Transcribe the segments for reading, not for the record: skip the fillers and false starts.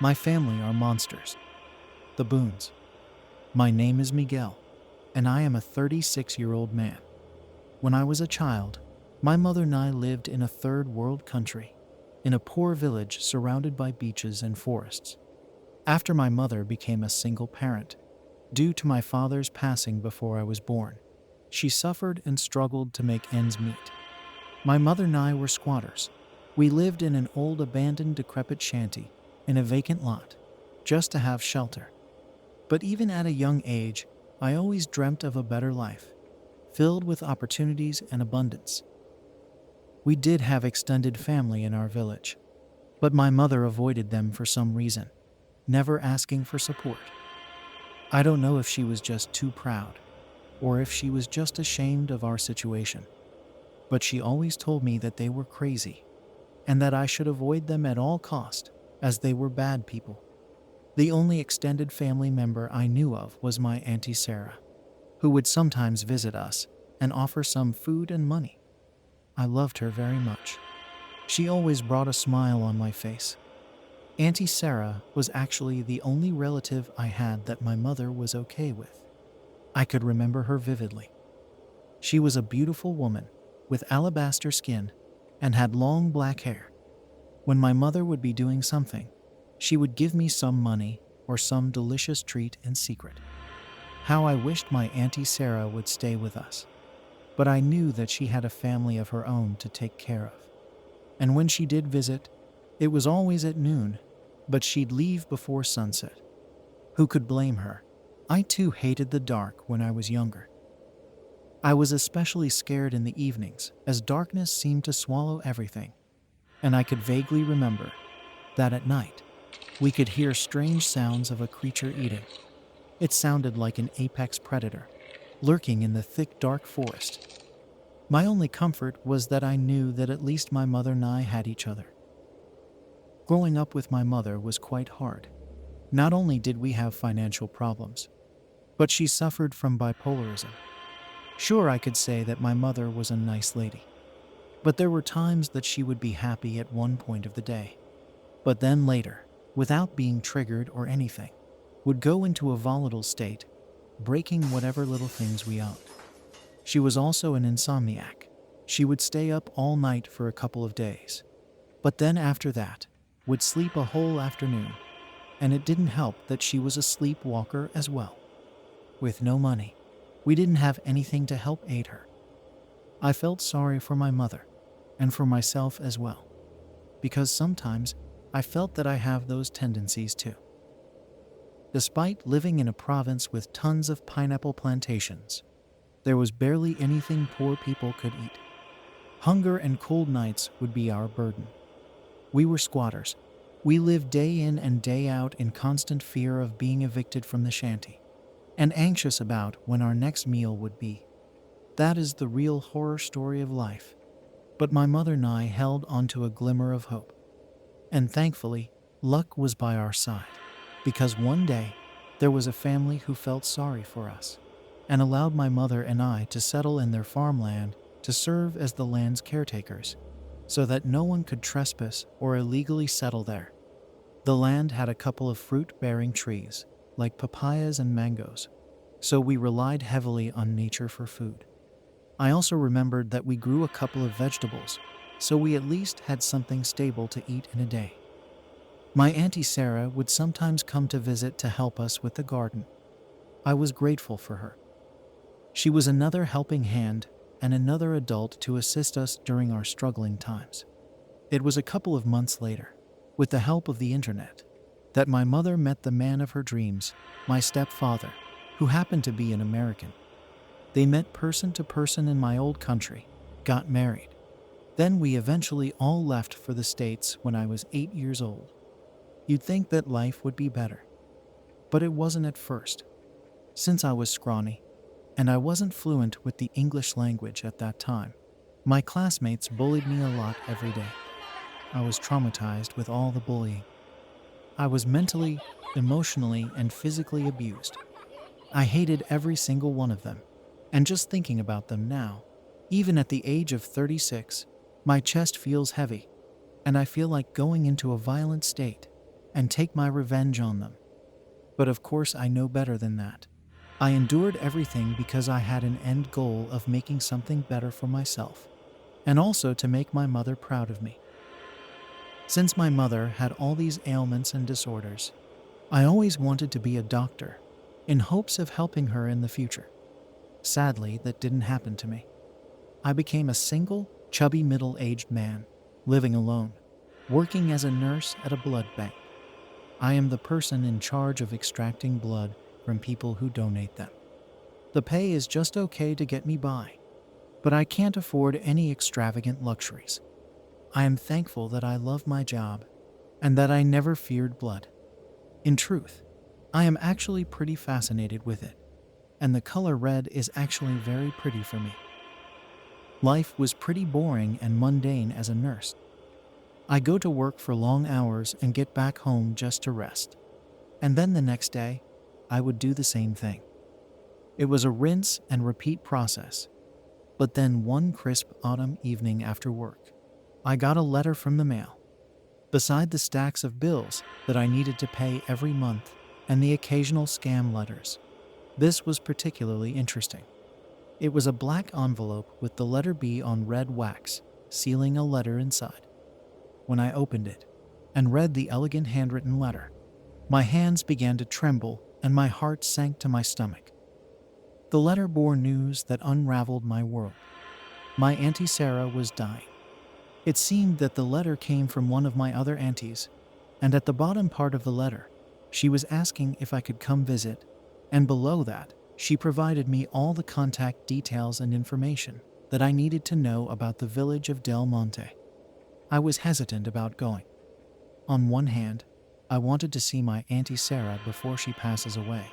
My family are monsters. The Boons. My name is Miguel, and I am a 36-year-old man. When I was a child, my mother and I lived in a third world country, in a poor village surrounded by beaches and forests. After my mother became a single parent, due to my father's passing before I was born, she suffered and struggled to make ends meet. My mother and I were squatters. We lived in an old abandoned decrepit shanty in a vacant lot, just to have shelter. But even at a young age, I always dreamt of a better life, filled with opportunities and abundance. We did have extended family in our village, but my mother avoided them for some reason, never asking for support. I don't know if she was just too proud, or if she was just ashamed of our situation, but she always told me that they were crazy, and that I should avoid them at all cost, as they were bad people. The only extended family member I knew of was my Auntie Sarah, who would sometimes visit us and offer some food and money. I loved her very much. She always brought a smile on my face. Auntie Sarah was actually the only relative I had that my mother was okay with. I could remember her vividly. She was a beautiful woman with alabaster skin and had long black hair. When my mother would be doing something, she would give me some money or some delicious treat in secret. How I wished my Auntie Sarah would stay with us. But I knew that she had a family of her own to take care of. And when she did visit, it was always at noon, but she'd leave before sunset. Who could blame her? I too hated the dark when I was younger. I was especially scared in the evenings, as darkness seemed to swallow everything. And I could vaguely remember that at night, we could hear strange sounds of a creature eating. It sounded like an apex predator, lurking in the thick dark forest. My only comfort was that I knew that at least my mother and I had each other. Growing up with my mother was quite hard. Not only did we have financial problems, but she suffered from bipolarism. Sure, I could say that my mother was a nice lady, but there were times that she would be happy at one point of the day, but then later, without being triggered or anything, would go into a volatile state, breaking whatever little things we owned. She was also an insomniac. She would stay up all night for a couple of days, but then after that, would sleep a whole afternoon, and it didn't help that she was a sleepwalker as well. With no money, we didn't have anything to help aid her. I felt sorry for my mother, and for myself as well, because sometimes I felt that I have those tendencies too. Despite living in a province with tons of pineapple plantations, there was barely anything poor people could eat. Hunger and cold nights would be our burden. We were squatters. We lived day in and day out in constant fear of being evicted from the shanty, and anxious about when our next meal would be. That is the real horror story of life. But my mother and I held onto a glimmer of hope. And thankfully, luck was by our side, because one day, there was a family who felt sorry for us, and allowed my mother and I to settle in their farmland to serve as the land's caretakers, so that no one could trespass or illegally settle there. The land had a couple of fruit-bearing trees, like papayas and mangoes, so we relied heavily on nature for food. I also remembered that we grew a couple of vegetables, so we at least had something stable to eat in a day. My Auntie Sarah would sometimes come to visit to help us with the garden. I was grateful for her. She was another helping hand and another adult to assist us during our struggling times. It was a couple of months later, with the help of the internet, that my mother met the man of her dreams, my stepfather, who happened to be an American. They met person to person in my old country, got married. Then we eventually all left for the States when I was 8 years old. You'd think that life would be better, but it wasn't at first. Since I was scrawny, and I wasn't fluent with the English language at that time, my classmates bullied me a lot every day. I was traumatized with all the bullying. I was mentally, emotionally, and physically abused. I hated every single one of them, and just thinking about them now, even at the age of 36, my chest feels heavy, and I feel like going into a violent state. and take my revenge on them. But of course I know better than that. I endured everything because I had an end goal of making something better for myself, and also to make my mother proud of me. Since my mother had all these ailments and disorders, I always wanted to be a doctor, in hopes of helping her in the future. Sadly, that didn't happen to me. I became a single, chubby middle-aged man, living alone, working as a nurse at a blood bank. I am the person in charge of extracting blood from people who donate them. The pay is just okay to get me by, but I can't afford any extravagant luxuries. I am thankful that I love my job and that I never feared blood. In truth, I am actually pretty fascinated with it, and the color red is actually very pretty for me. Life was pretty boring and mundane as a nurse. I go to work for long hours and get back home just to rest. And then the next day, I would do the same thing. It was a rinse and repeat process. But then one crisp autumn evening after work, I got a letter from the mail. Beside the stacks of bills that I needed to pay every month and the occasional scam letters, this was particularly interesting. It was a black envelope with the letter B on red wax, sealing a letter inside. When I opened it and read the elegant handwritten letter, my hands began to tremble and my heart sank to my stomach. The letter bore news that unraveled my world. My Auntie Sarah was dying. It seemed that the letter came from one of my other aunties, and at the bottom part of the letter, she was asking if I could come visit, and below that, she provided me all the contact details and information that I needed to know about the village of 𝗙𝗵𝗲. I was hesitant about going. On one hand, I wanted to see my Auntie Sarah before she passes away.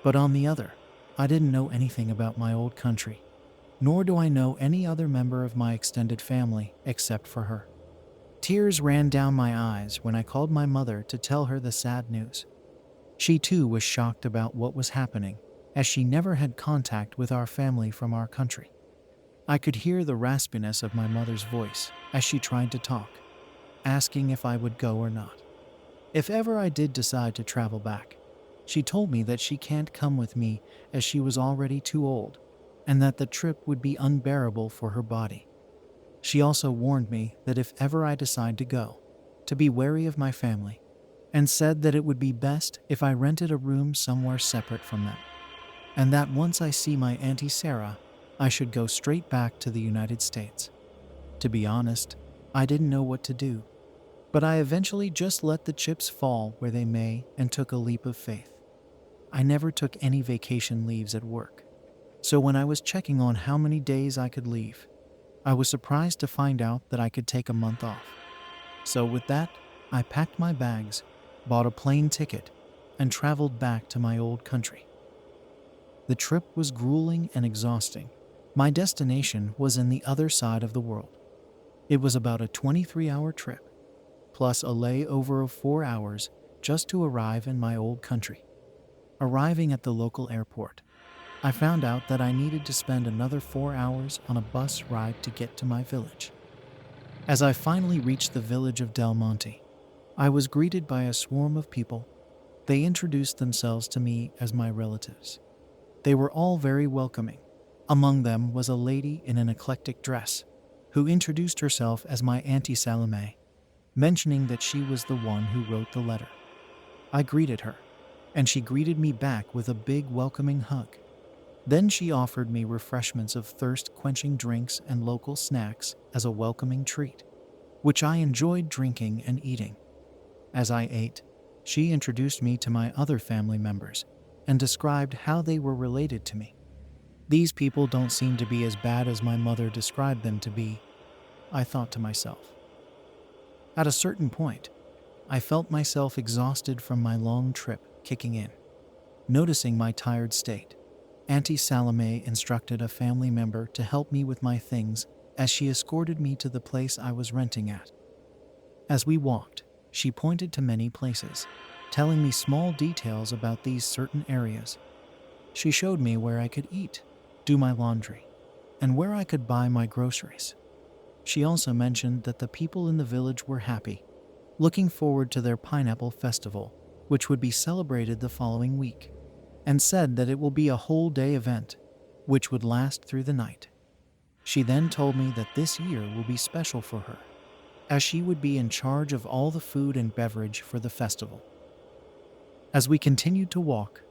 But on the other, I didn't know anything about my old country, nor do I know any other member of my extended family except for her. Tears ran down my eyes when I called my mother to tell her the sad news. She too was shocked about what was happening, as she never had contact with our family from our country. I could hear the raspiness of my mother's voice as she tried to talk, asking if I would go or not. If ever I did decide to travel back, she told me that she can't come with me as she was already too old, and that the trip would be unbearable for her body. She also warned me that if ever I decide to go, to be wary of my family, and said that it would be best if I rented a room somewhere separate from them, and that once I see my Auntie Sarah, I should go straight back to the United States. To be honest, I didn't know what to do, but I eventually just let the chips fall where they may and took a leap of faith. I never took any vacation leaves at work, so when I was checking on how many days I could leave, I was surprised to find out that I could take a month off. So with that, I packed my bags, bought a plane ticket, and traveled back to my old country. The trip was grueling and exhausting. My destination was in the other side of the world. It was about a 23-hour trip, plus a layover of 4 hours just to arrive in my old country. Arriving at the local airport, I found out that I needed to spend another 4 hours on a bus ride to get to my village. As I finally reached the village of 𝗙𝗵𝗲, I was greeted by a swarm of people. They introduced themselves to me as my relatives. They were all very welcoming. Among them was a lady in an eclectic dress, who introduced herself as my Auntie Salome, mentioning that she was the one who wrote the letter. I greeted her, and she greeted me back with a big welcoming hug. Then she offered me refreshments of thirst-quenching drinks and local snacks as a welcoming treat, which I enjoyed drinking and eating. As I ate, she introduced me to my other family members and described how they were related to me. These people don't seem to be as bad as my mother described them to be, I thought to myself. At a certain point, I felt myself exhausted from my long trip kicking in. Noticing my tired state, Auntie Salome instructed a family member to help me with my things as she escorted me to the place I was renting at. As we walked, she pointed to many places, telling me small details about these certain areas. She showed me where I could eat, do my laundry, and where I could buy my groceries. She also mentioned that the people in the village were happy, looking forward to their pineapple festival, which would be celebrated the following week, and said that it will be a whole day event, which would last through the night. She then told me that this year will be special for her, as she would be in charge of all the food and beverage for the festival. As we continued to walk,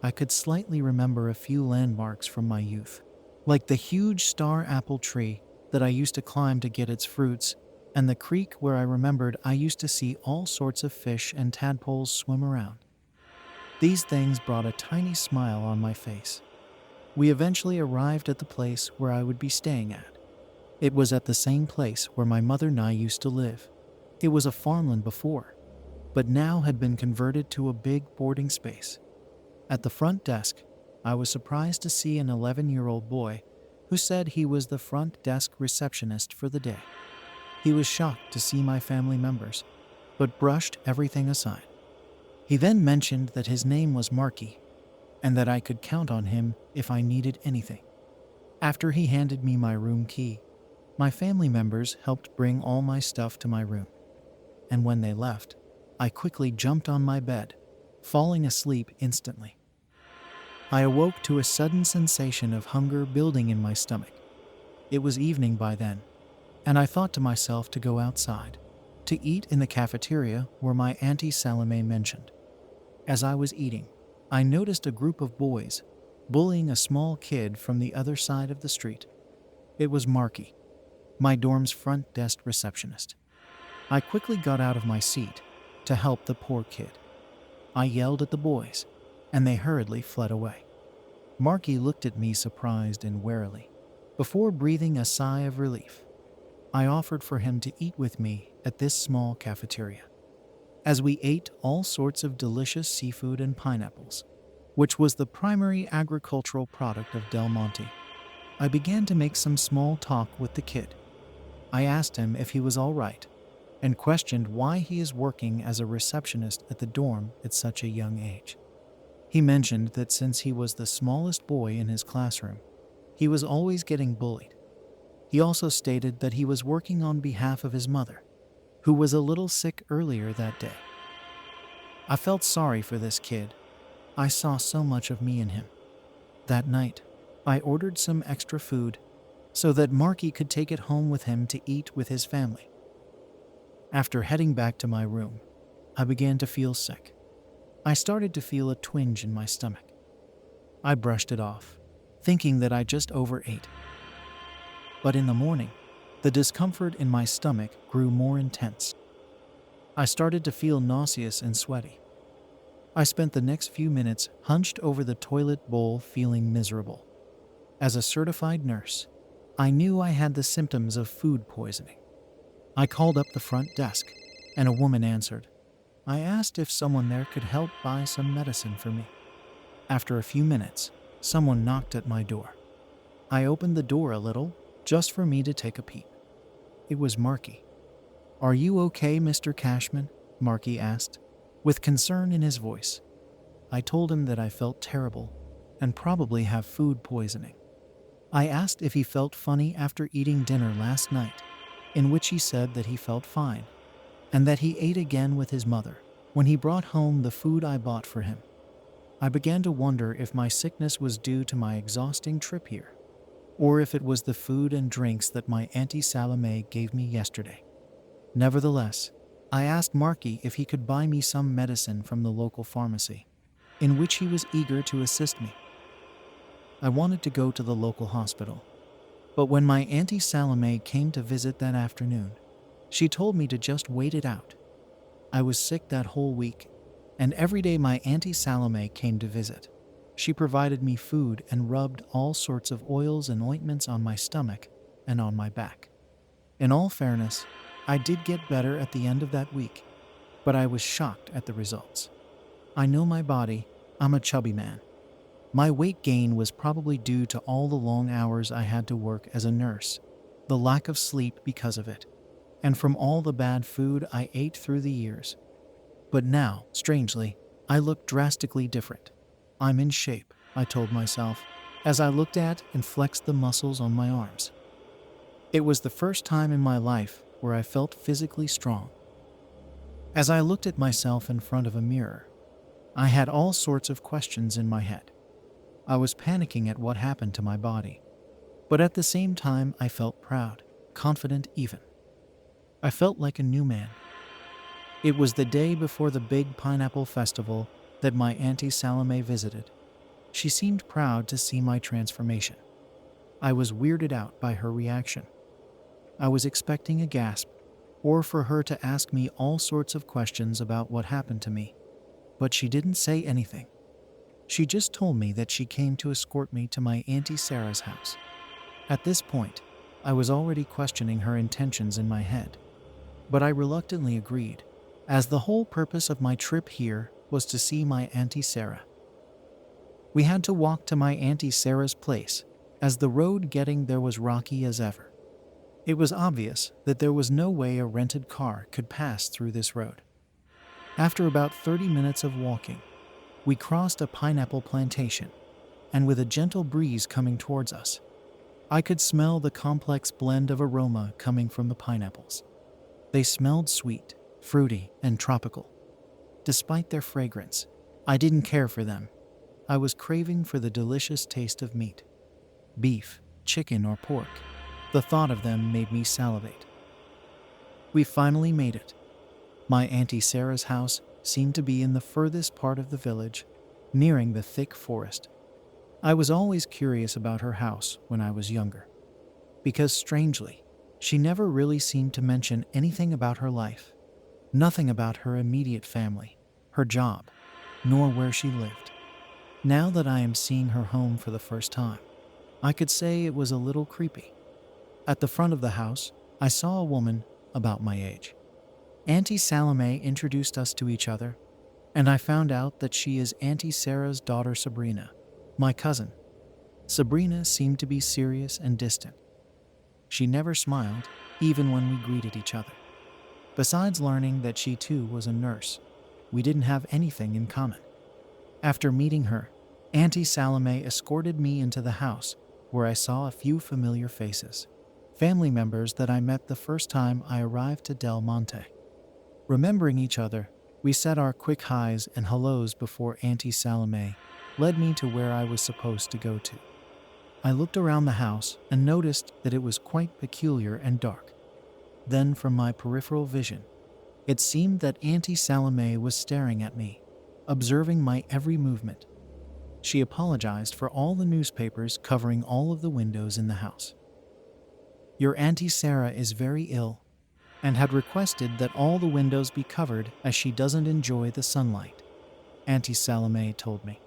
I could slightly remember a few landmarks from my youth, like the huge star apple tree that I used to climb to get its fruits, and the creek where I remembered I used to see all sorts of fish and tadpoles swim around. These things brought a tiny smile on my face. We eventually arrived at the place where I would be staying at. It was at the same place where my mother and I used to live. It was a farmland before, but now had been converted to a big boarding space. At the front desk, I was surprised to see an 11-year-old boy who said he was the front desk receptionist for the day. He was shocked to see my family members, but brushed everything aside. He then mentioned that his name was Marky, and that I could count on him if I needed anything. After he handed me my room key, my family members helped bring all my stuff to my room, and when they left, I quickly jumped on my bed, falling asleep instantly. I awoke to a sudden sensation of hunger building in my stomach. It was evening by then, and I thought to myself to go outside, to eat in the cafeteria where my Auntie Salome mentioned. As I was eating, I noticed a group of boys bullying a small kid from the other side of the street. It was Marky, my dorm's front desk receptionist. I quickly got out of my seat to help the poor kid. I yelled at the boys, and they hurriedly fled away. Marky looked at me surprised and warily, before breathing a sigh of relief. I offered for him to eat with me at this small cafeteria. As we ate all sorts of delicious seafood and pineapples, which was the primary agricultural product of Del Monte, I began to make some small talk with the kid. I asked him if he was all right, and questioned why he is working as a receptionist at the dorm at such a young age. He mentioned that since he was the smallest boy in his classroom, he was always getting bullied. He also stated that he was working on behalf of his mother, who was a little sick earlier that day. I felt sorry for this kid. I saw so much of me in him. That night, I ordered some extra food so that Marky could take it home with him to eat with his family. After heading back to my room, I began to feel sick. I started to feel a twinge in my stomach. I brushed it off, thinking that I just overate. But in the morning, the discomfort in my stomach grew more intense. I started to feel nauseous and sweaty. I spent the next few minutes hunched over the toilet bowl feeling miserable. As a certified nurse, I knew I had the symptoms of food poisoning. I called up the front desk, and a woman answered. I asked if someone there could help buy some medicine for me. After a few minutes, someone knocked at my door. I opened the door a little, just for me to take a peep. It was Marky. "Are you okay, Mr. Cashman?" Marky asked, with concern in his voice. I told him that I felt terrible and probably have food poisoning. I asked if he felt funny after eating dinner last night, in which he said that he felt fine, and that he ate again with his mother when he brought home the food I bought for him. I began to wonder if my sickness was due to my exhausting trip here, or if it was the food and drinks that my Auntie Salome gave me yesterday. Nevertheless, I asked Marky if he could buy me some medicine from the local pharmacy, in which he was eager to assist me. I wanted to go to the local hospital, but when my Auntie Salome came to visit that afternoon, she told me to just wait it out. I was sick that whole week, and every day my Auntie Salome came to visit, she provided me food and rubbed all sorts of oils and ointments on my stomach and on my back. In all fairness, I did get better at the end of that week, but I was shocked at the results. I know my body. I'm a chubby man. My weight gain was probably due to all the long hours I had to work as a nurse, the lack of sleep because of it, and from all the bad food I ate through the years. But now, strangely, I look drastically different. I'm in shape, I told myself, as I looked at and flexed the muscles on my arms. It was the first time in my life where I felt physically strong. As I looked at myself in front of a mirror, I had all sorts of questions in my head. I was panicking at what happened to my body, but at the same time I felt proud, confident even. I felt like a new man. It was the day before the big pineapple festival that my Auntie Salome visited. She seemed proud to see my transformation. I was weirded out by her reaction. I was expecting a gasp, or for her to ask me all sorts of questions about what happened to me. But she didn't say anything. She just told me that she came to escort me to my Auntie Sarah's house. At this point, I was already questioning her intentions in my head, but I reluctantly agreed, as the whole purpose of my trip here was to see my Auntie Sarah. We had to walk to my Auntie Sarah's place, as the road getting there was rocky as ever. It was obvious that there was no way a rented car could pass through this road. After about 30 minutes of walking, we crossed a pineapple plantation, and with a gentle breeze coming towards us, I could smell the complex blend of aroma coming from the pineapples. They smelled sweet, fruity, and tropical. Despite their fragrance, I didn't care for them. I was craving for the delicious taste of meat. Beef, chicken, or pork. The thought of them made me salivate. We finally made it. My Auntie Sarah's house seemed to be in the furthest part of the village, nearing the thick forest. I was always curious about her house when I was younger, because strangely, she never really seemed to mention anything about her life, nothing about her immediate family, her job, nor where she lived. Now that I am seeing her home for the first time, I could say it was a little creepy. At the front of the house, I saw a woman about my age. Auntie Salome introduced us to each other, and I found out that she is Auntie Sarah's daughter Sabrina, my cousin. Sabrina seemed to be serious and distant. She never smiled, even when we greeted each other. Besides learning that she too was a nurse, we didn't have anything in common. After meeting her, Auntie Salome escorted me into the house, where I saw a few familiar faces, family members that I met the first time I arrived to Del Monte. Remembering each other, we said our quick highs and hellos before Auntie Salome led me to where I was supposed to go to. I looked around the house and noticed that it was quite peculiar and dark. Then, from my peripheral vision, it seemed that Auntie Salome was staring at me, observing my every movement. She apologized for all the newspapers covering all of the windows in the house. "Your Auntie Sarah is very ill, and had requested that all the windows be covered as she doesn't enjoy the sunlight," Auntie Salome told me.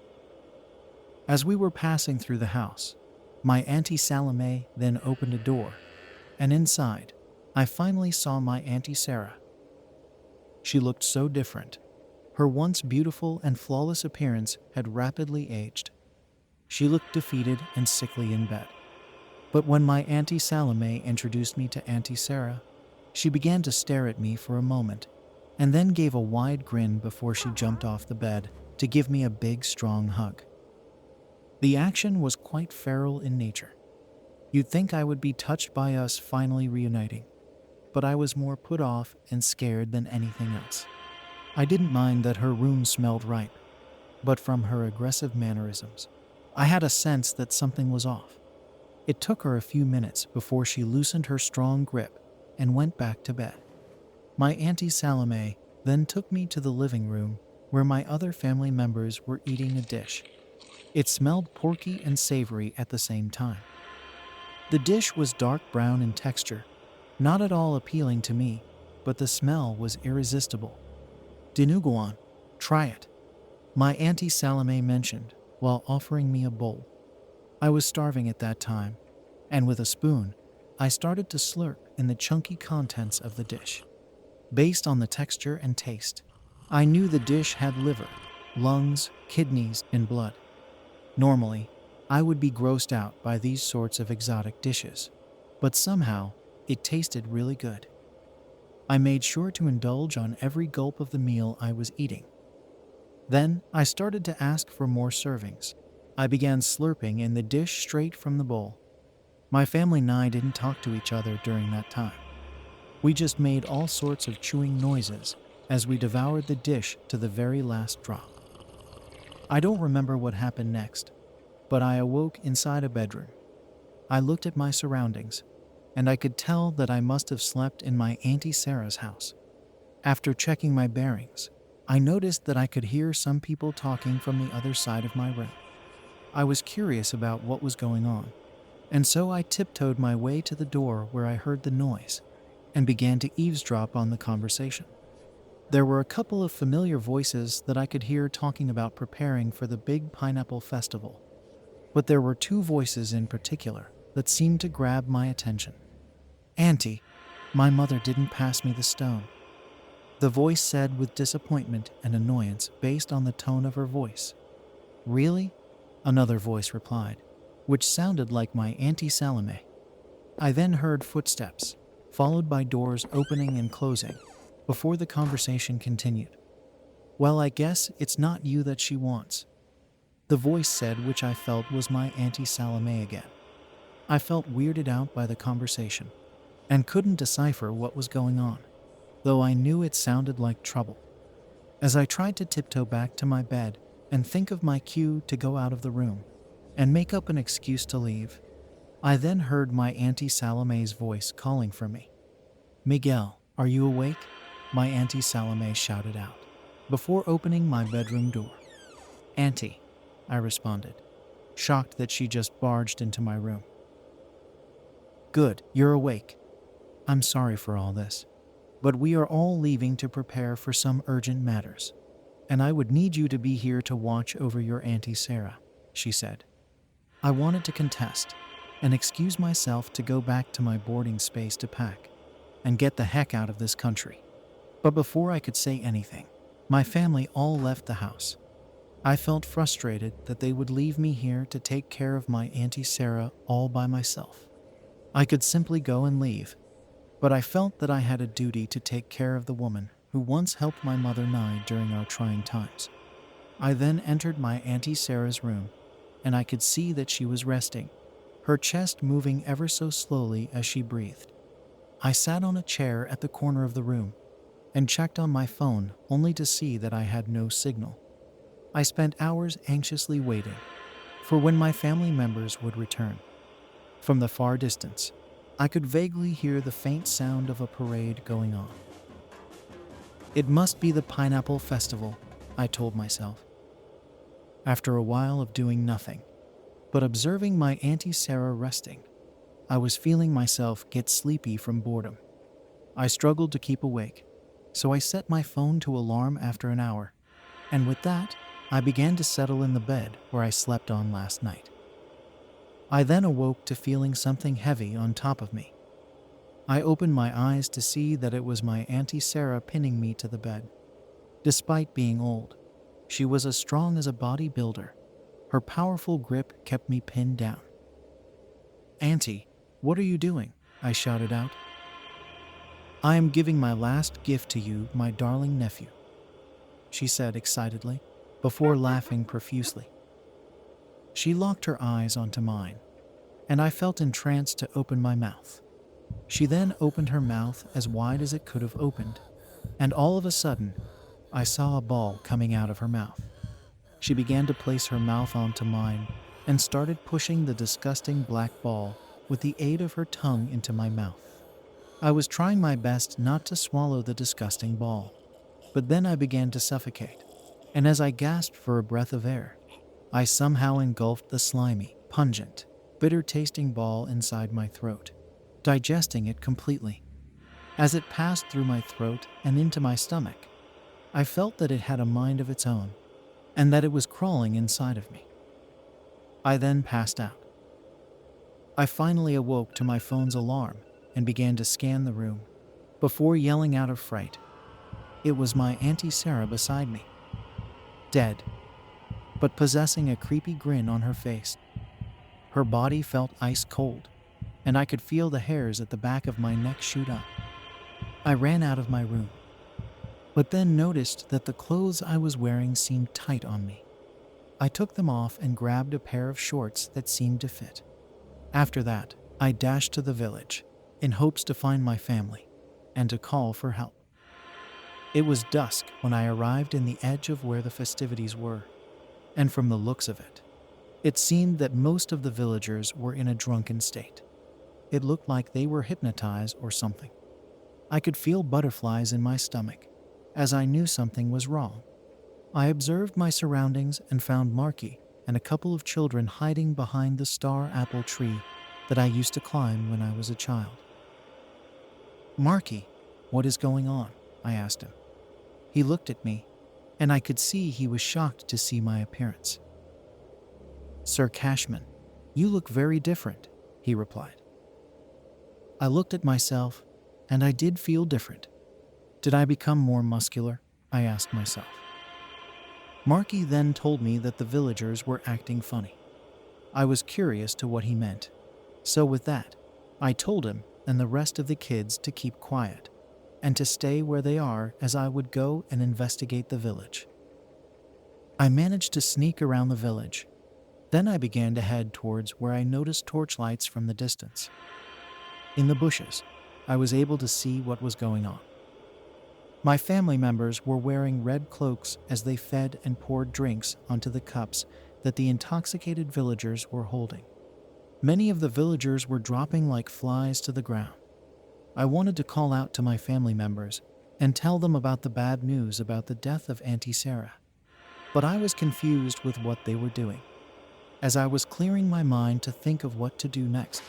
As we were passing through the house, my Auntie Salome then opened a door, and inside, I finally saw my Auntie Sarah. She looked so different. Her once beautiful and flawless appearance had rapidly aged. She looked defeated and sickly in bed. But when my Auntie Salome introduced me to Auntie Sarah, she began to stare at me for a moment, and then gave a wide grin before she jumped off the bed to give me a big, strong hug. The action was quite feral in nature. You'd think I would be touched by us finally reuniting, but I was more put off and scared than anything else. I didn't mind that her room smelled ripe, but from her aggressive mannerisms, I had a sense that something was off. It took her a few minutes before she loosened her strong grip and went back to bed. My Auntie Salome then took me to the living room where my other family members were eating a dish. It smelled porky and savory at the same time. The dish was dark brown in texture, not at all appealing to me, but the smell was irresistible. "Dinuguan, try it," my Auntie Salome mentioned while offering me a bowl. I was starving at that time, and with a spoon, I started to slurp in the chunky contents of the dish. Based on the texture and taste, I knew the dish had liver, lungs, kidneys, and blood. Normally, I would be grossed out by these sorts of exotic dishes, but somehow it tasted really good. I made sure to indulge on every gulp of the meal I was eating. Then I started to ask for more servings. I began slurping in the dish straight from the bowl. My family and I didn't talk to each other during that time. We just made all sorts of chewing noises as we devoured the dish to the very last drop. I don't remember what happened next, but I awoke inside a bedroom. I looked at my surroundings, and I could tell that I must have slept in my Auntie Sarah's house. After checking my bearings, I noticed that I could hear some people talking from the other side of my room. I was curious about what was going on, and so I tiptoed my way to the door where I heard the noise and began to eavesdrop on the conversation. There were a couple of familiar voices that I could hear talking about preparing for the big pineapple festival, but there were two voices in particular that seemed to grab my attention. "Auntie, my mother didn't pass me the stone," the voice said with disappointment and annoyance based on the tone of her voice. "Really?" another voice replied, which sounded like my Auntie 𝗙𝗵𝗲. I then heard footsteps, followed by doors opening and closing, before the conversation continued. "Well, I guess it's not you that she wants," the voice said, which I felt was my Auntie 𝗙𝗵𝗲 again. I felt weirded out by the conversation and couldn't decipher what was going on, though I knew it sounded like trouble. As I tried to tiptoe back to my bed and think of my cue to go out of the room and make up an excuse to leave, I then heard my Auntie 𝗙𝗵𝗲's voice calling for me. "Miguel, are you awake?" my Auntie 𝗙𝗵𝗲 shouted out, before opening my bedroom door. "Auntie," I responded, shocked that she just barged into my room. "Good, you're awake. I'm sorry for all this, but we are all leaving to prepare for some urgent matters, and I would need you to be here to watch over your Auntie Sarah," she said. I wanted to contest and excuse myself to go back to my boarding space to pack and get the heck out of this country. But before I could say anything, my family all left the house. I felt frustrated that they would leave me here to take care of my Auntie Sarah all by myself. I could simply go and leave, but I felt that I had a duty to take care of the woman who once helped my mother Nye during our trying times. I then entered my Auntie Sarah's room, and I could see that she was resting, her chest moving ever so slowly as she breathed. I sat on a chair at the corner of the room and checked on my phone, only to see that I had no signal. I spent hours anxiously waiting for when my family members would return. From the far distance, I could vaguely hear the faint sound of a parade going on. It must be the Pineapple Festival, I told myself. After a while of doing nothing but observing my Auntie Sarah resting, I was feeling myself get sleepy from boredom. I struggled to keep awake, so I set my phone to alarm after an hour, and with that, I began to settle in the bed where I slept on last night. I then awoke to feeling something heavy on top of me. I opened my eyes to see that it was my Auntie Sarah pinning me to the bed. Despite being old, she was as strong as a bodybuilder. Her powerful grip kept me pinned down. "Auntie, what are you doing?" I shouted out. "I am giving my last gift to you, my darling nephew," she said excitedly, before laughing profusely. She locked her eyes onto mine, and I felt entranced to open my mouth. She then opened her mouth as wide as it could have opened, and all of a sudden, I saw a ball coming out of her mouth. She began to place her mouth onto mine and started pushing the disgusting black ball with the aid of her tongue into my mouth. I was trying my best not to swallow the disgusting ball, but then I began to suffocate, and as I gasped for a breath of air, I somehow engulfed the slimy, pungent, bitter-tasting ball inside my throat, digesting it completely. As it passed through my throat and into my stomach, I felt that it had a mind of its own, and that it was crawling inside of me. I then passed out. I finally awoke to my phone's alarm and began to scan the room, before yelling out of fright. It was my Auntie Sarah beside me, dead, but possessing a creepy grin on her face. Her body felt ice cold, and I could feel the hairs at the back of my neck shoot up. I ran out of my room, but then noticed that the clothes I was wearing seemed tight on me. I took them off and grabbed a pair of shorts that seemed to fit. After that, I dashed to the village, in hopes to find my family and to call for help. It was dusk when I arrived in the edge of where the festivities were, and from the looks of it, it seemed that most of the villagers were in a drunken state. It looked like they were hypnotized or something. I could feel butterflies in my stomach, as I knew something was wrong. I observed my surroundings and found Marky and a couple of children hiding behind the star apple tree that I used to climb when I was a child. "Marky, what is going on?" I asked him. He looked at me, and I could see he was shocked to see my appearance. "Sir Cashman, you look very different," he replied. I looked at myself, and I did feel different. Did I become more muscular? I asked myself. Marky then told me that the villagers were acting funny. I was curious to what he meant. So with that, I told him and the rest of the kids to keep quiet and to stay where they are as I would go and investigate the village. I managed to sneak around the village. Then I began to head towards where I noticed torchlights from the distance. In the bushes, I was able to see what was going on. My family members were wearing red cloaks as they fed and poured drinks onto the cups that the intoxicated villagers were holding. Many of the villagers were dropping like flies to the ground. I wanted to call out to my family members and tell them about the bad news about the death of Auntie Sarah, but I was confused with what they were doing. As I was clearing my mind to think of what to do next,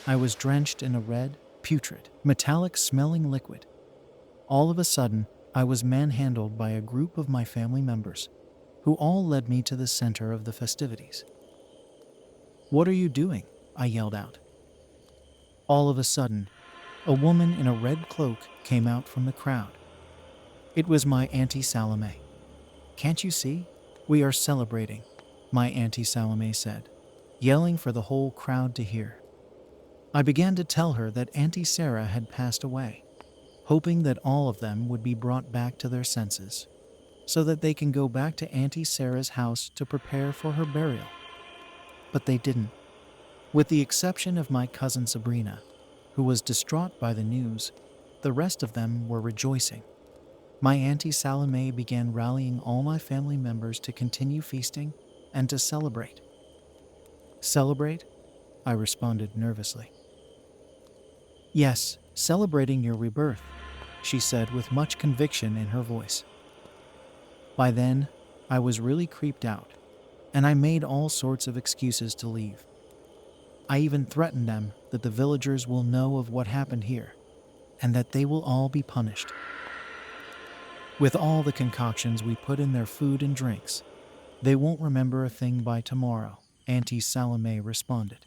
I was drenched in a red, putrid, metallic-smelling liquid. All of a sudden, I was manhandled by a group of my family members, who all led me to the center of the festivities. "What are you doing?" I yelled out. All of a sudden, a woman in a red cloak came out from the crowd. It was my Auntie 𝗙𝗵𝗲. "Can't you see? We are celebrating," my Auntie 𝗙𝗵𝗲 said, yelling for the whole crowd to hear. I began to tell her that Auntie Sarah had passed away, hoping that all of them would be brought back to their senses, so that they can go back to Auntie Sarah's house to prepare for her burial. But they didn't. With the exception of my cousin Sabrina, who was distraught by the news, the rest of them were rejoicing. My Auntie 𝗙𝗵𝗲 began rallying all my family members to continue feasting and to celebrate. "Celebrate?" I responded nervously. "Yes, celebrating your rebirth," she said with much conviction in her voice. By then, I was really creeped out, and I made all sorts of excuses to leave. I even threatened them that the villagers will know of what happened here, and that they will all be punished. With all the concoctions we put in their food and drinks, they won't remember a thing by tomorrow, Auntie 𝗙𝗵𝗲 responded.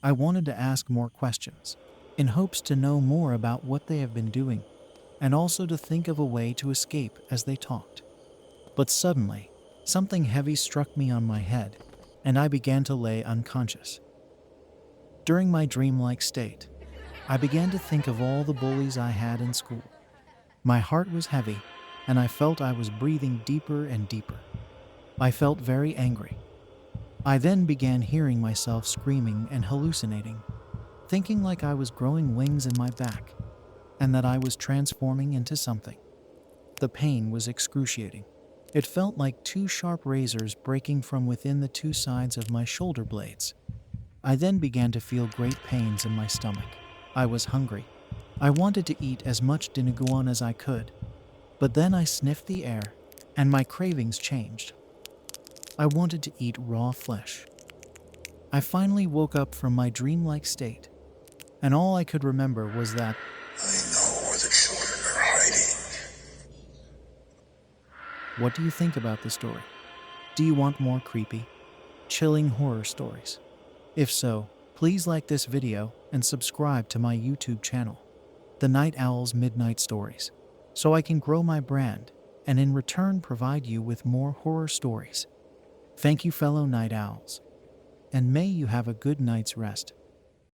I wanted to ask more questions, in hopes to know more about what they have been doing, and also to think of a way to escape as they talked. But suddenly, something heavy struck me on my head, and I began to lay unconscious. During my dreamlike state, I began to think of all the bullies I had in school. My heart was heavy, and I felt I was breathing deeper and deeper. I felt very angry. I then began hearing myself screaming and hallucinating, thinking like I was growing wings in my back, and that I was transforming into something. The pain was excruciating. It felt like two sharp razors breaking from within the two sides of my shoulder blades. I then began to feel great pains in my stomach. I was hungry. I wanted to eat as much 𝗙𝗺𝗏 as I could, but then I sniffed the air, and my cravings changed. I wanted to eat raw flesh. I finally woke up from my dreamlike state, and all I could remember was that I know where the children are hiding. What do you think about the story? Do you want more creepy, chilling horror stories? If so, please like this video and subscribe to my YouTube channel, The Night Owl's Midnight Stories, so I can grow my brand and in return provide you with more horror stories. Thank you, fellow night owls, and may you have a good night's rest.